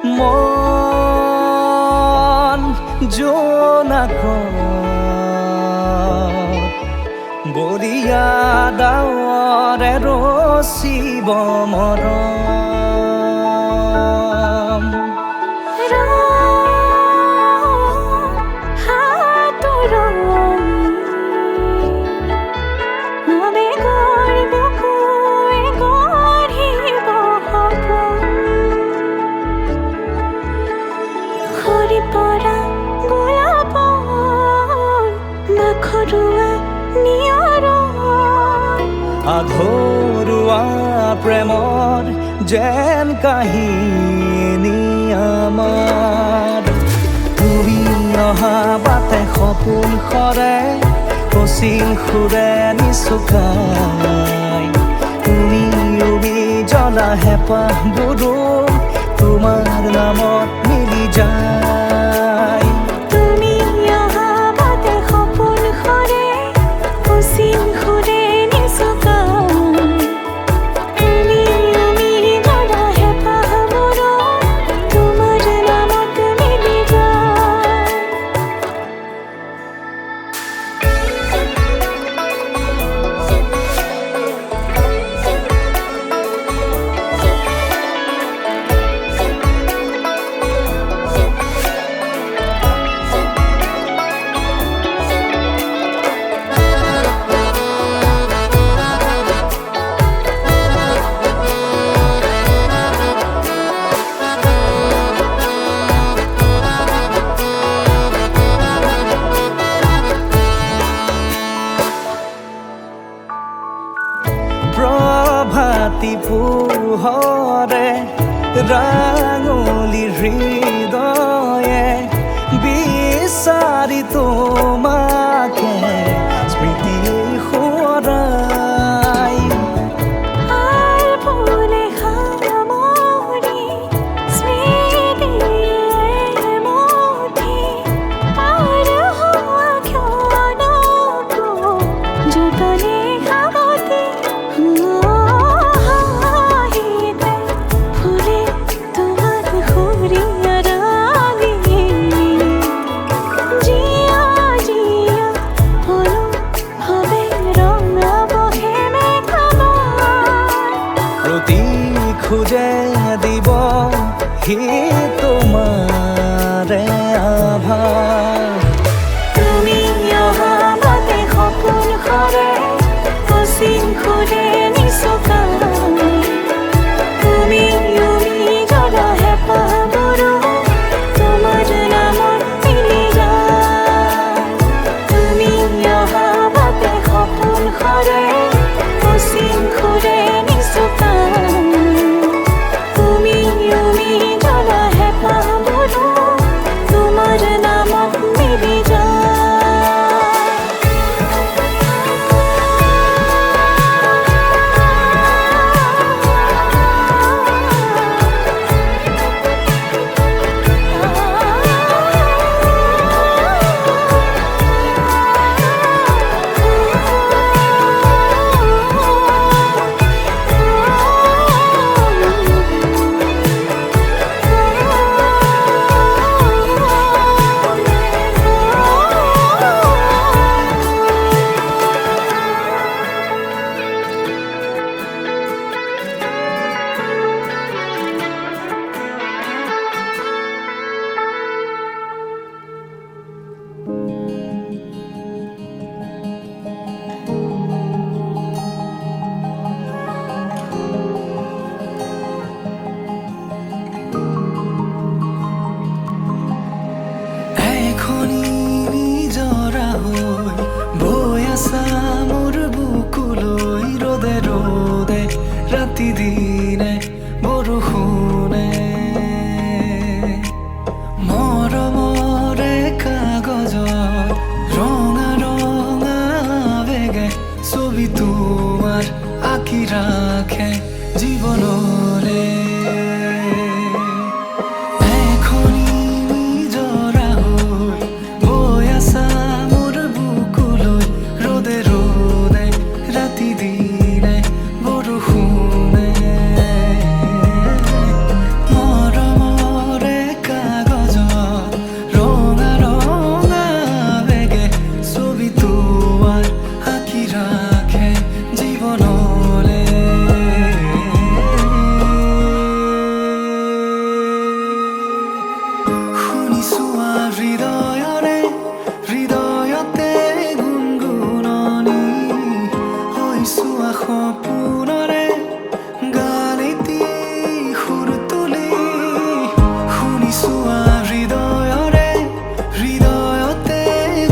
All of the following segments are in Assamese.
মন জোনাক বৰিয়া ডাৱৰে ৰচিব মৰম আধৰুৱা প্ৰেমৰ যেন কাহিনী আমাৰ তুমি অহা বাটে সপোন সৰে কচিল সুৰে নিচুকাই তুমি জ্বলা হেঁপাহবোৰো তোমাৰ নামত মিলি যায় প্ৰভাতী পোহৰে ৰাঙলী হৃদয়ে বিচাৰি তোমাকে স্মৃতি সোঁৱৰাই খুঁজে দিব সি তোমাৰে আভাস তুমি অহা বাটে সপোন সৰে কচিল সুৰে নিচুকাই তুমি জ্বলা হেঁপাহবোৰো তোমাৰ নামত মিলি যায় তুমি অহা বাটে সপোন সৰে কচিল সুৰে নিচুকাই তোমাৰ নামত মিলি দিনে বৰষুণে মৰমৰে কাগজত ৰঙা ৰঙা বেগে ছবি তোমাৰ আঁকি ৰাখে জীৱনৰে দিনে বৰষুণে হৃদয়ৰে হৃদয়তে গুণগুণনি হৈছো সপোনৰে গালিতি সুৰ তুলি শুনিছো হৃদয়ৰে হৃদয়তে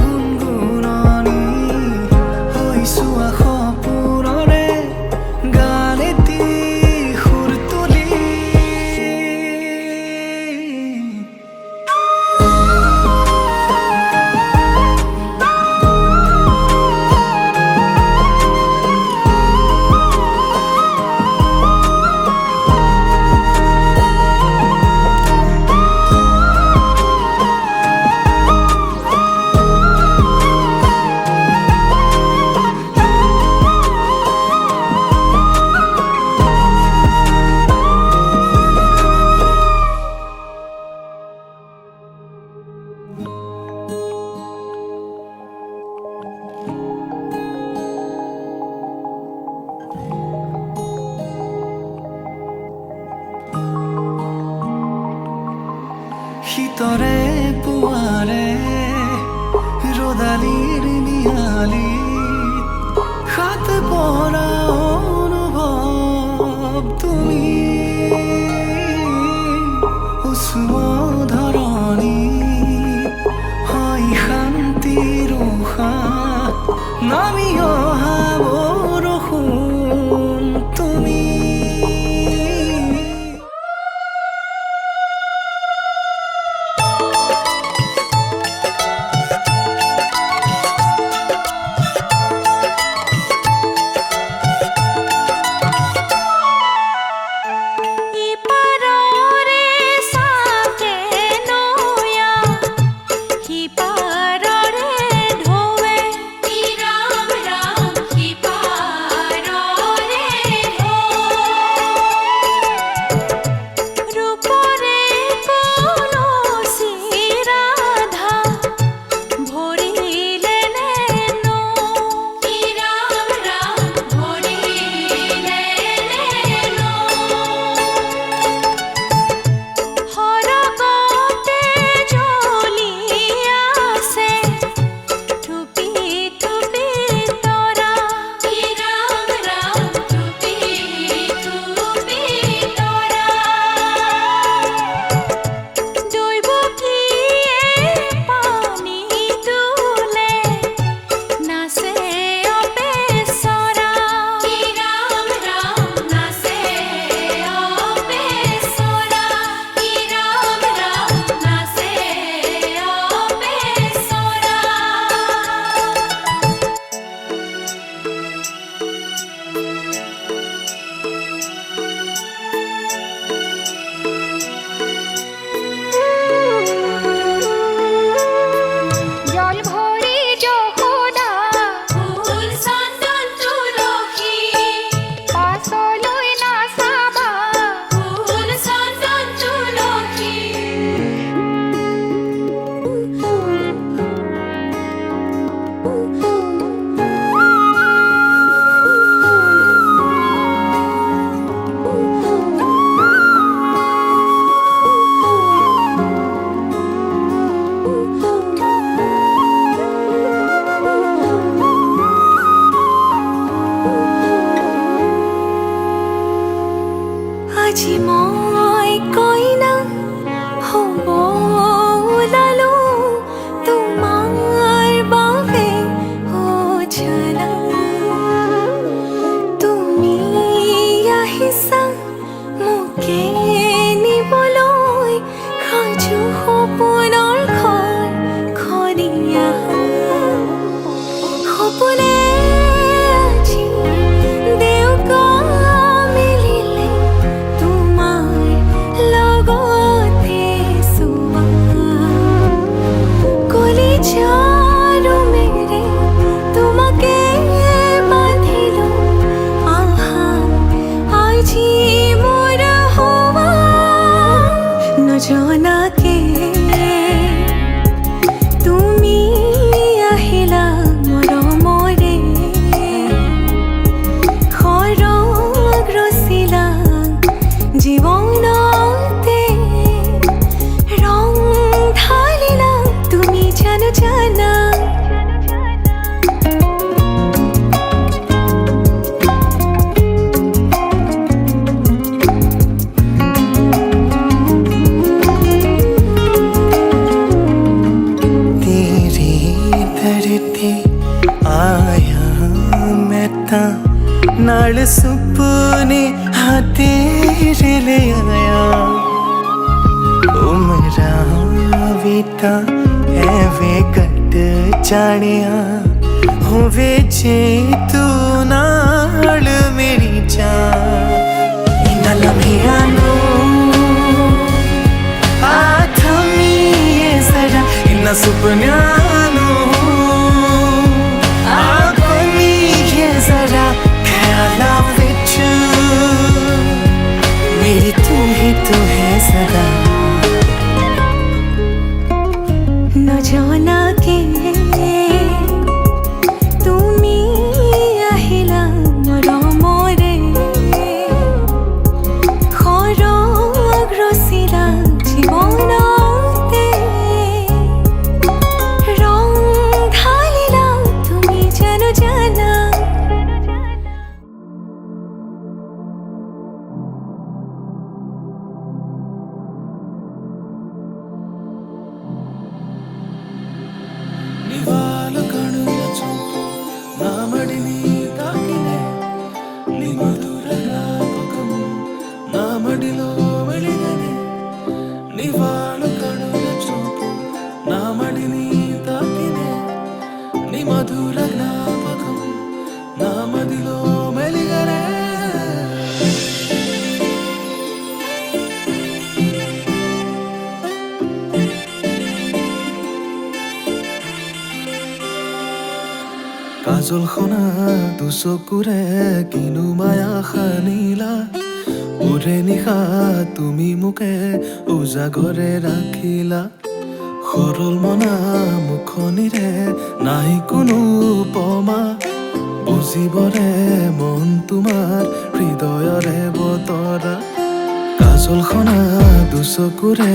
গুণগুণনি হৈছো সপোনৰে গালিতি সুৰ তুলি শীতৰে পুৱাৰে ৰ'দালিৰ নিয়ালি হাত পৰা অনুভৱ তুমি উচ্চ ধৰণী হয় শান্তিৰ উশাহ নামি অহা বৰষুণ তুমি আজি মই কইনা হ'ব ওলালো তোমাৰ বাবে অজানা তুমি আহিছা মোকে নিবলৈ সাজু সপোনৰ ঘৰ খৰিয়া সপোনে আজি দেউকা মিলিলে তোমাৰ লগতে চোৱা কলিজাৰ মেৰে তোমাকে বান্ধিলো আহা আজি মোৰ হোৱা নজনাকে তুমি আহিলা মৰমৰে খৰগ ৰচিলা জীৱনতে ৰং ঢালিলা ਤਾਂ ਐਵੇਂ ਕੱਟ ਜਾਣਿਆ ਹੋਵੇ ਜੇ ਤੂੰ ਨਾਲ ਮੇਰੀ ਜਾਨ ਇਹਨਾਂ ਲਮਹਿਆਂ ਨੂੰ ਆ ਥਮੀਏ ਜ਼ਰਾ ਇਹਨਾਂ ਸੁਪਨਿਆਂ ਨੂੰ ਆ ਕੋਮੀਏ ਜ਼ਰਾ ਖਿਆਲਾਂ ਵਿੱਚ मेरी तू ही तो है सदा न जाना के তুমি আহিলা মৰমৰে খৰগ ৰচিলা জীৱনতে ৰং ঢালিলা তুমি জানো জানা నివాళ కణుల చూపు నామడిని తాకినే నీ మధుర జ్ఞాపకం నామడిలో వెలిగనే నివాళ కణుల చూపు నామడిని తాకినే నీ మధుర జ్ఞాపకం నామదిలో మెలిగనే কাজল খনা দুচকুৰে কিনো মায়া সানিলা ওৰে নিশা তুমি মোকে উজাগৰে ৰাখিলা সৰল মনা মুখনিৰে নাই কোনো উপমা বুজিবৰে মন তোমাৰ হৃদয়ৰে বতৰা কাজল খনা দুচকুৰে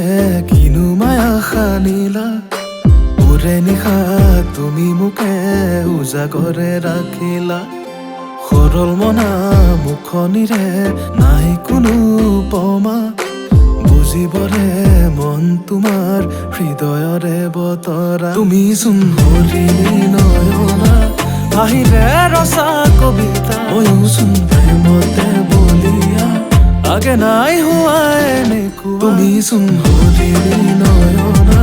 কিনো মায়া সানিলা ওৰে নিশা তুমি মোকে উজাগৰে ৰাখিলা সৰল মনা মুখনিৰে নাই কোনো উপমা বুজিবৰে মন তোমাৰ হৃদয়ৰে বতৰা তুমি চোন হৰিণী নয়না আহিলে ৰচা কবিতা ময়ো চোন প্ৰেমতে বলিয়া আগে নাই হোৱা এনেকুৱা তুমি চোন হৰিণী নয়না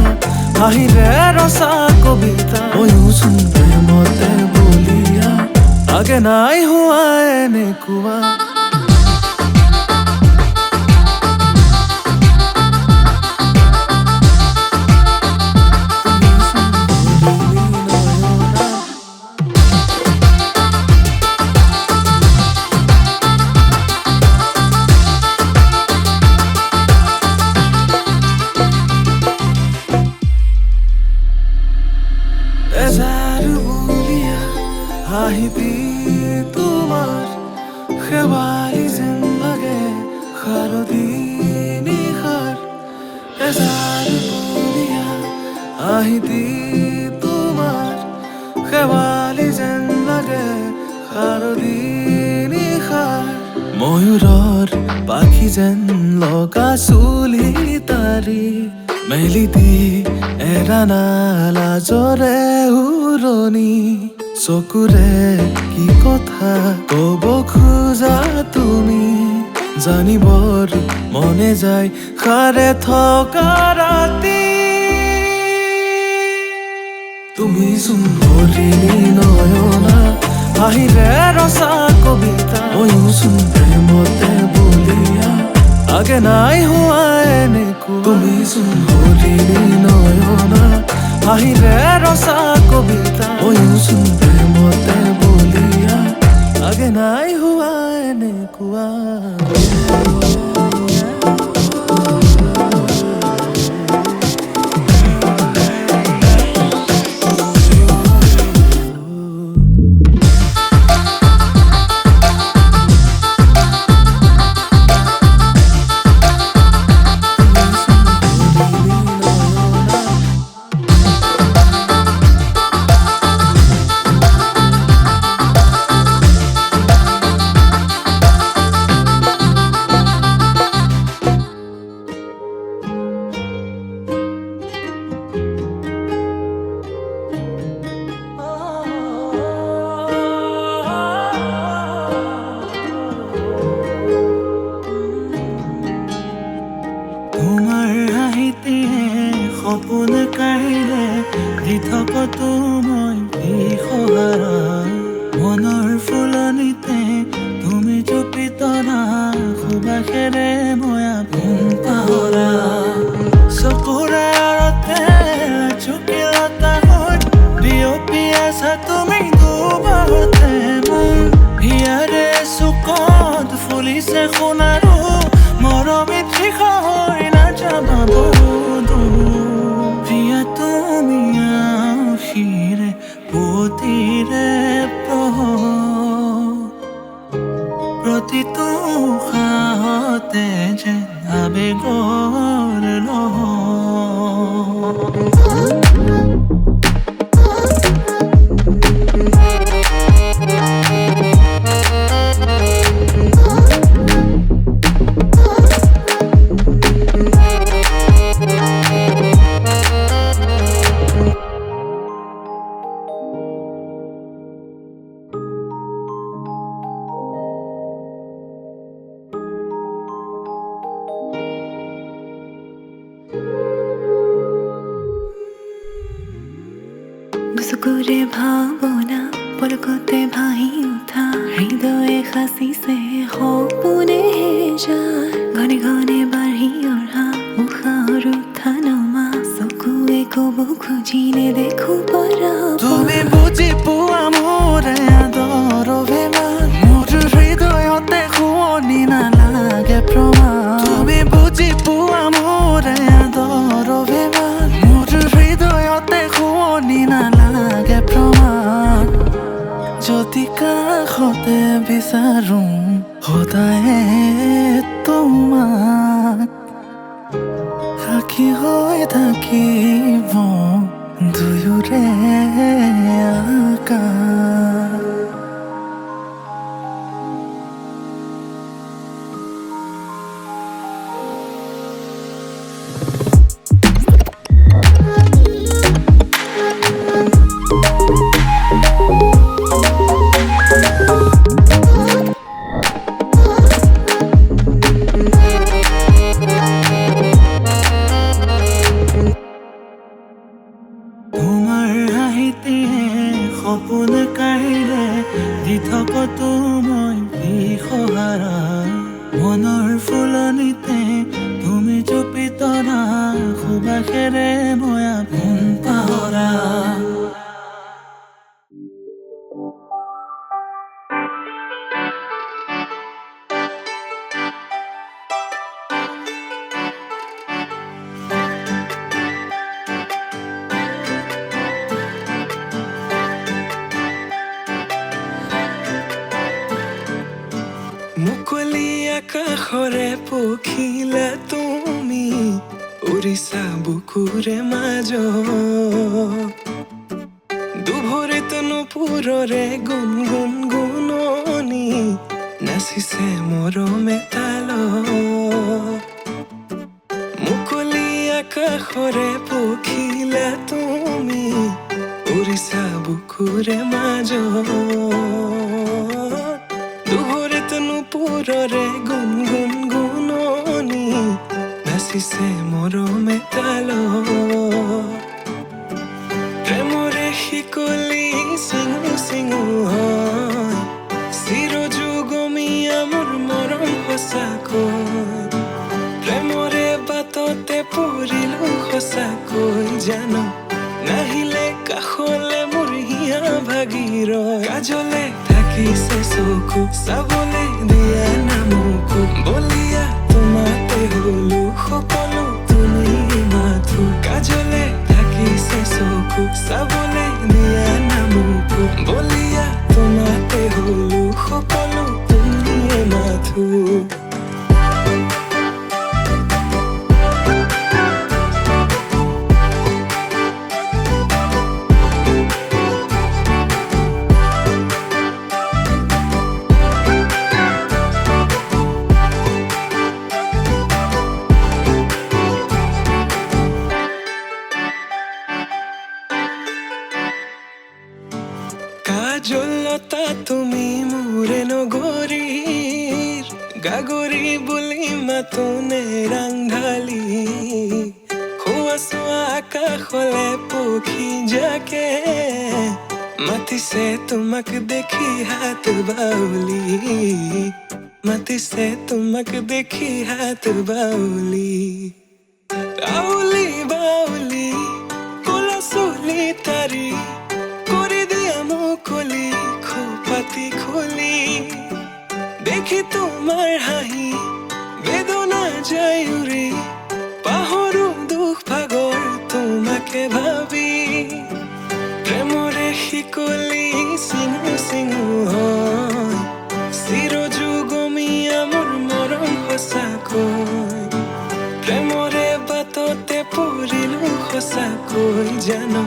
আহিলে ৰচা কবিতা ময়ো চোন প্ৰেমতে বলিয়া আগে নাই হোৱা এনেকুৱা আহিবি তোমাৰ খেৱালি যেন লাগে শাৰদী নিশাৰ এজাৰ বলিয়া আহিবি তোমাৰ খেৱালি যেন লাগে শাৰদী নিশাৰ ময়ূৰৰ পাখি যেন লগা চুলি তাৰি মেলি দি এৰা লাজৰে উৰণি চকুৰে কি কথা কব খোজা তুমি জানিবৰ মনে যায় সাৰে থকা ৰাতি তুমি চোন হৰিণী নয়না আহিলে ৰচা কবিতা ময়ো চোন প্ৰেমতে বলিয়া আগে নাই হোৱা এনেকুৱা তুমি চোন হৰিণী নয়না আহিলে ৰচা কবিতা ময়ো চোন প্ৰেমতে বলিয়া আগে নাই হোৱা এনেকুৱা সপোন কাঢ়িলে দি থাকতো মই বিষহাৰা মনৰ ফুলনিতে তুমি চুপি তৰা সুবাসেৰে মই আপোন পাহৰা চকুৰ আৰতে চুকিলতা হৈ বিয়পি আছা তুমি দুবাৰতে মোৰ হিয়াৰে চুকত ফুলিছে সোণাৰু মৰমী তৃষা হৈ নাযাবা প্ৰিয়া তুমি আশিৰে পুতিৰে প্ৰতিটো উশাহতে যেন আবেগৰ চকুৰে ভাৱনা পলকতে ভাহি উঠা হৃদয়ে সাঁচিছে সপোনে যায় ঘনে ঘনে বাঢ়ি অহা উশাহৰ উঠা নমা চকুৱে ক'ব খুজিলে দেখো পৰা তুমি বুজি পোৱা মোৰ আদৰ অভিমান মোৰ হৃদয়তে শুৱনি নালাগে প্ৰমাণ তুমি বুজি পোৱা মোৰ আদৰ অভিমান মোৰ হৃদয়তে শুৱনি নালাগে প্ৰমাণ যদি কাষতে বিচাৰো সদায়ে তোমাক সাক্ষী হৈ থাকিব দুয়োৰে আকাশ তোমাৰ হাঁহিতেহে সপোন কাঢ়িলে দি থাকতো মই বিষহাৰা মনৰ ফুলনিতে তুমি চুপি তৰা সুবাসেৰে মই আপোন পাহৰা মুকলি আকাশৰে পখিলা তুমি উৰিছা বুকুৰে মাজত দুভৰিত নুপুৰৰে গুণ গুণ গুণনি নাচিছে মৰমে তালত মুকলি আকাশৰে পখিলা তুমি উৰিছা বুকুৰে মাজত নুপুৰৰে গুণ গুণ গুণনি নাচিছে মৰমে তালত প্ৰেমৰে শিকলি চিঙু চিঙু হয় চিৰযুগমীয়া মোৰ মৰম সঁচাকৈ প্ৰেমৰে বাটতে পৰিলো সঁচাকৈ জানো নাহিলে কাষলে মোৰ হিয়া ভাগিৰ কাজলে থাকিছে চকু চাবলে দিয়া নামকো বলিয়া তোমাতে হলো সকলো তুমি মাথো কাজলে থাকিছে চকু চাবলে দিয়া নামকো বলিয়া তোমাতে হলো সকলো তুমি মাথো কাজলতা তুমি মোৰে নগৰীৰ গাগৰি বুলি মাতোনে ৰাংঢালি হোৱা চোৱা কাষলে পক্ষী যাকে মাতিছে তোমাক দেখি হাত বাউলি মাতিছে তোমাক দেখি হাত বাউলি আউলি বাউলি কোলা চুলি তাৰি কৰি দিয়া মুকলি খোপাতি খুলি দেখি তোমাৰ হাঁহি বেদনা যায় উৰি পাহৰো দুখ ভাগৰ তোমাকে ভাবি প্ৰেমৰে শিকলি চিঙু চিঙু হয় চিৰযুগমীয়া মোৰ মৰম সঁচাকৈ প্ৰেমৰে বাটতে পৰিলো সঁচাকৈ জানো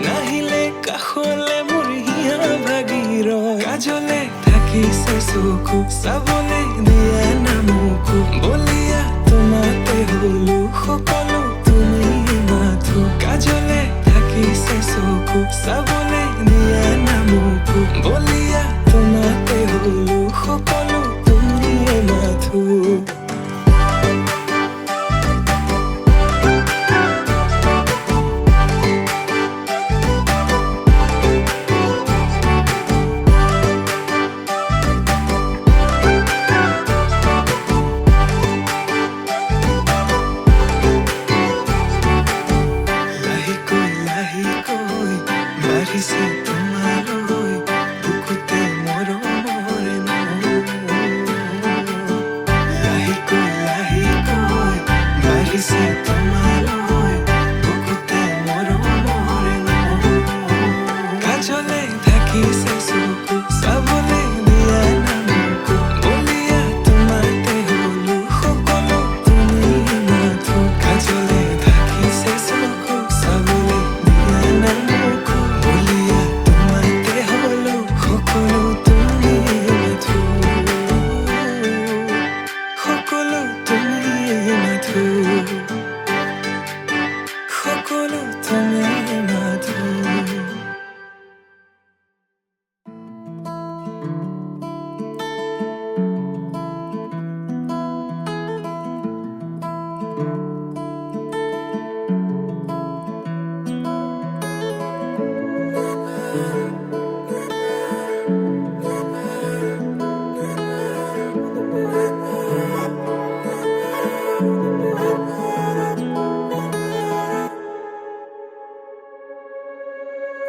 নাহিলে কাষলে মোৰ হিয়া ভাগিৰ কাজলে থাকিছে চকু চাবলে দিয়া নামকো বলিয়া তোমাতে হলো সকলো তুমি মাথো কাজলে থাকিছে চকু চাবলে দিয়া নামকো বলিয়া তোমাতে হলো সকলো তুমি মাথো বাঢ়িছে তোমালৈ বুকুতে মৰমৰ লাহেকৈ লাহেকৈ বাঢ়িছে তোমালৈ বুকুতে মৰমৰ কাজলে থাকিছে চকু চাবলে দিয়া নামকো বলিয়া তোমাতে হলো সকলো তুমি মাথো কাজলে থাকিছে চকু চাবলে দিয়া নামকো বলিয়া তোমাতে হলো সকলো তুমি মাথো সকলো তুমি মাথো সকলো তুমি মাথো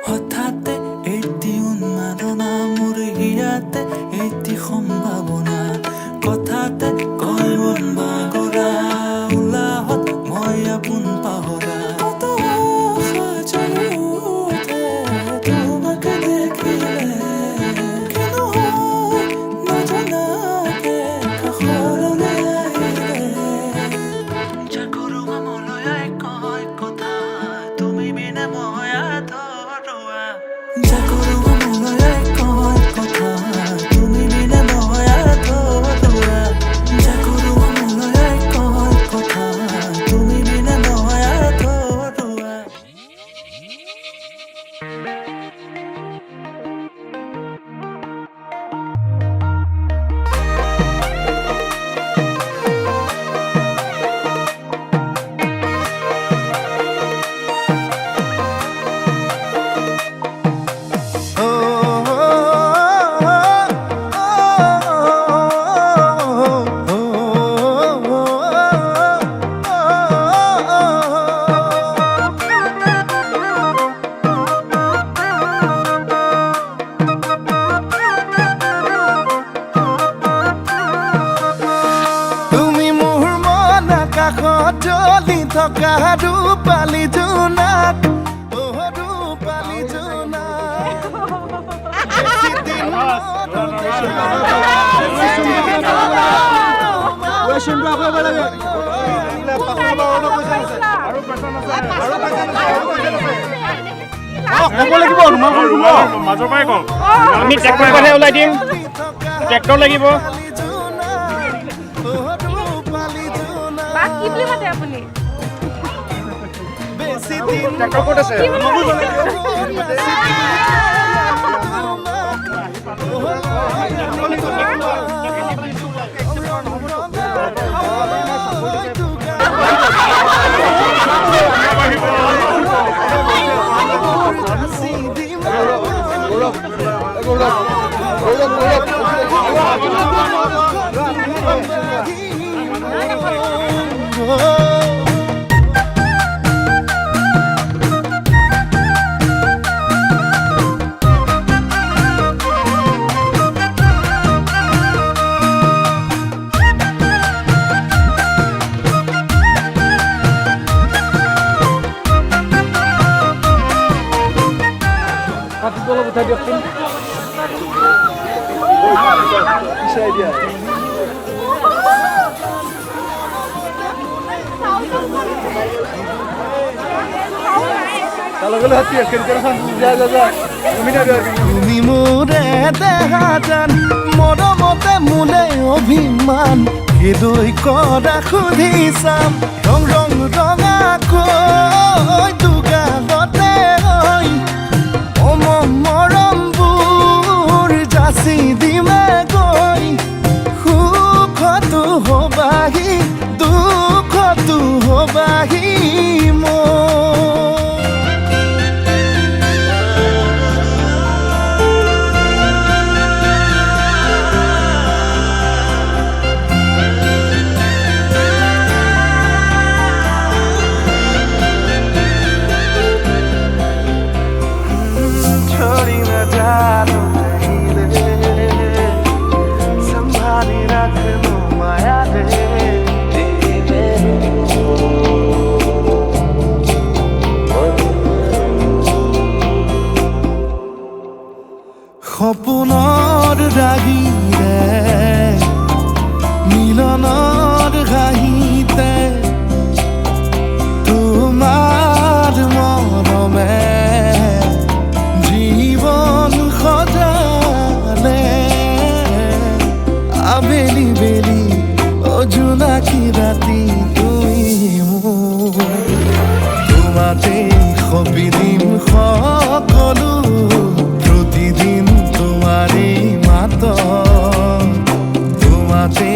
হঠাতে এটি উন্মাদনা মোৰ হিয়াতে এটি সম্ভাৱনা কথাতে কয় মন বাগৰা উলাহত মই আপোন পাহৰা কত আশা জ্বলি উঠে তোমাকে দেখিলে কিনো হয় নজনাকে কাষৰলৈ আহিলে জাগৰো মনলৈ কয় কথা তুমি বিনে মই আধৰুৱা জাগৰো মনলৈ কয় কথা তুমি বিনে মই আধৰুৱা জাগৰো মনলৈ কয় কথা তুমি বিনে মই আধৰুৱা তুমি মোৰ মন আকাশত জ্বলি থকা ৰূপালী জোনাক ৰূপালী জোনাক বেছি দিন মাজৰ পৰাই কওঁ আমি ট্ৰেক্টৰ কথা ওলাই দিম ট্ৰেক্টৰ লাগিব কি বুলি মাতে আপুনি ট্ৰেক্টৰ ক'ত আছে উঠাই দিয়কচোন পিছাই দিয়া তুমি মোৰে দেহা জান মৰমতে মোলে অভিমান হৃদয় কৰা সুধি চাম ৰং ৰং ৰঙাকৈ দুগালতে হৈ মৰমবোৰ যাচি দিমে গৈ সুখতো হবাহি দুখতো হবাহি মোৰ সপোনৰ ৰাগিৰে মিলনৰ হাঁহিতে তোমাৰ মৰমে জীৱন সজালে আবেলি বেলি অজোনাকি ৰাতি তুমি মোৰ তোমাতে সপি দিম সকলো প্ৰতিদিন তোমাৰে মাত তোমাতে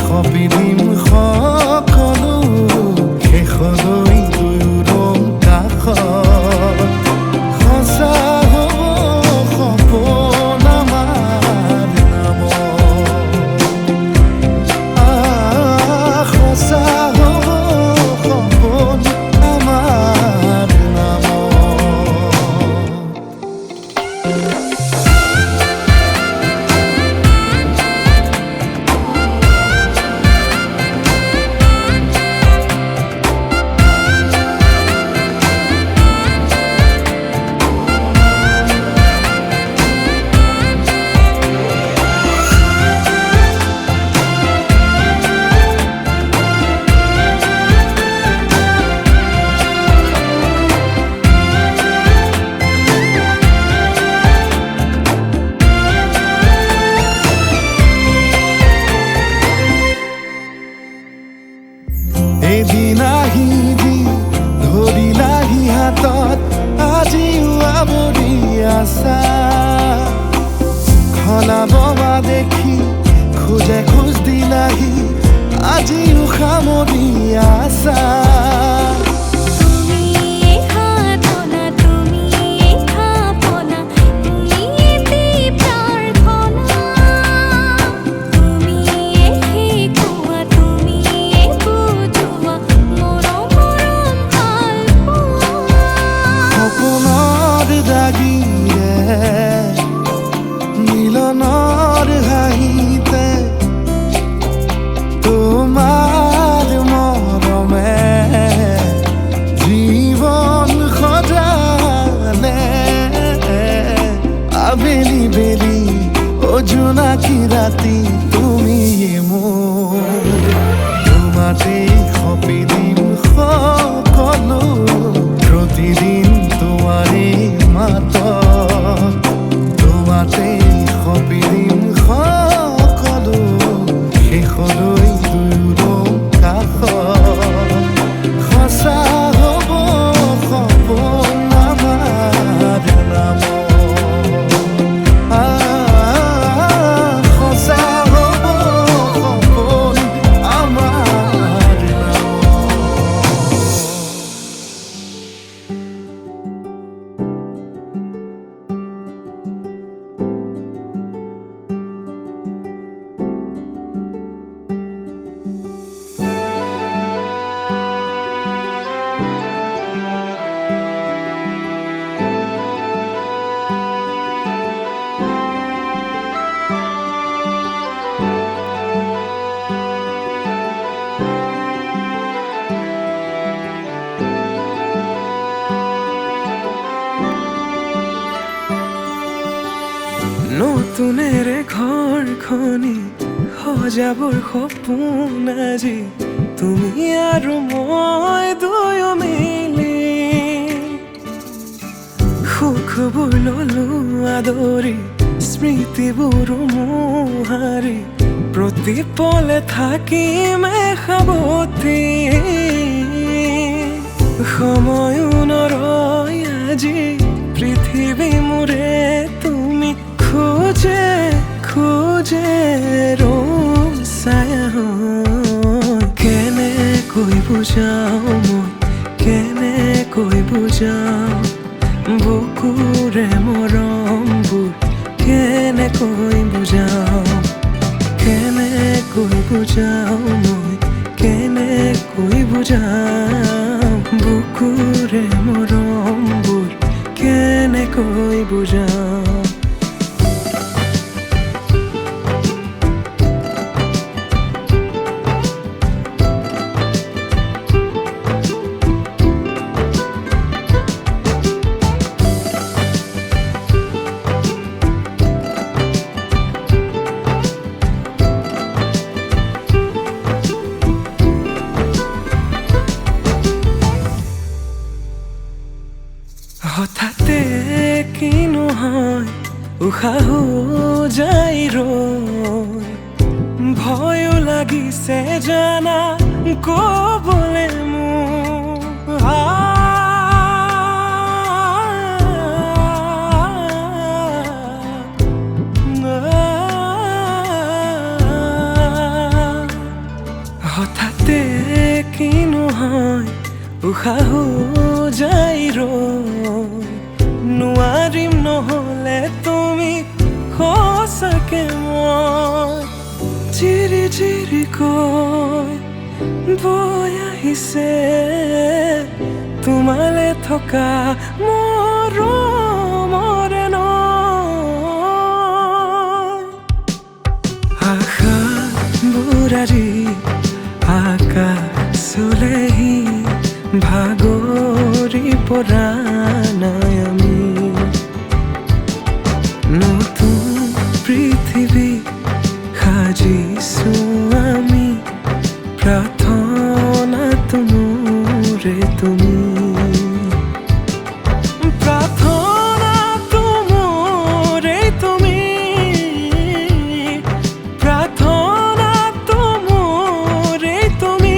সপি দিম সকলো শেষলৈ দুয়োৰং কাষত সঁচা হ'ব সপোন আমাৰ নামত সঁচা হ'ব সপোন আমাৰ নামত এদিন আহিবি ধৰিলাহি হাতত আজিও আৱৰি আছা খলাব বা দেখি খোজে খোজ দিলাহি আজিও সামৰি আছা মিলনৰ হাঁহিতে তোমাৰ মৰমে জীৱন সজালে আবেলি বেলি অজোনাকি ৰাতি তুমি মোৰ তোমাতে সপি দিম সকলো প্ৰতিদিন তোমাৰে মাত তোমাতে সপি দিম সকলো শেষলৈ দুয়োৰং কাষত সঁচা হ'ব সপোন আমাৰ নামত সঁচা হ'ব নতুনেৰে ঘৰখনি সজাবৰ সপোন আজি তুমি আৰু মই দুয়ো মিলি সুখবোৰ ললো আদৰি স্মৃতিবোৰ মোহাৰি প্ৰতি পলে থাকিম সাৱতি সময়ো নৰয় আজি পৃথিৱী মোৰে তুমি খোজে খোজে ৰূপ ছায়া কেনেকৈ বুজাওঁ মই কেনেকৈ বুজাওঁ বুকুৰে মৰমবোৰ কেনেকৈ বুজাওঁ কেনেকৈ বুজাওঁ মই কেনেকৈ বুজাওঁ বুকুৰে মৰমবোৰ কেনেকৈ বুজাওঁ হঠাতে কিনো হয় উশাহো যাই ৰৈ ভয়ো লাগিছে জানা ক'বলে মোৰ হঠাতে কিনো হয় উশাহো যাই ৰৈ নোৱাৰিম নহ'লে তুমি সঁচাকে মই চিৰি চিৰিকৈ বৈ আহিছে তোমালে থকা মৰমৰে নৈ আশাবোৰ আজি আকাশলেহি ভাগৰি পৰা নাই আমি নতুন পৃথিৱী সাজিছো আমি প্ৰাৰ্থনা তোমোৰে তুমি প্ৰাৰ্থনা তোমোৰে তুমি প্ৰাৰ্থনা তোমোৰে তুমি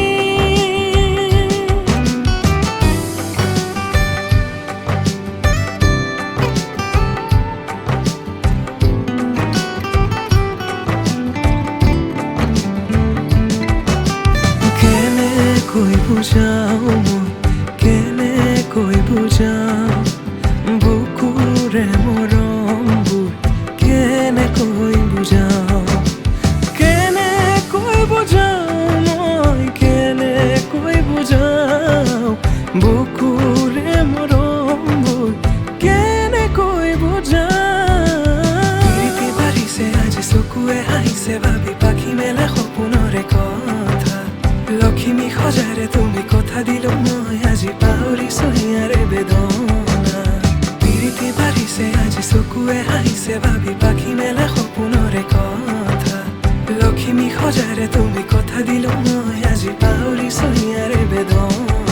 কেনেকৈ বুজাওঁ মই কেনেকৈ বুজাওঁ বুকুৰে মৰমবোৰ কেনেকৈ বুজাওঁ কেনেকৈ বুজাওঁ মই কেনেকৈ বুজাওঁ বুকুৰে মৰমবোৰ কেনেকৈ বুজাওঁ প্ৰীতি বাঢ়িছে আজি চকুৱে হাঁহিছে ভাবি পাখি মেলে সপোনৰে কথা লখিমী সজাৰে তুমি কথা দিলো মই আজি পাহৰিছো হিয়াৰে বেদনা প্ৰীতি বাঢ়িছে আজি চকুৱে হাঁহিছে ভাবি পাখি মেলে সপোনৰে কথা লখিমী সজাৰে তুমি কথা দিলো মই আজি পাহৰিছো হিয়াৰে বেদনা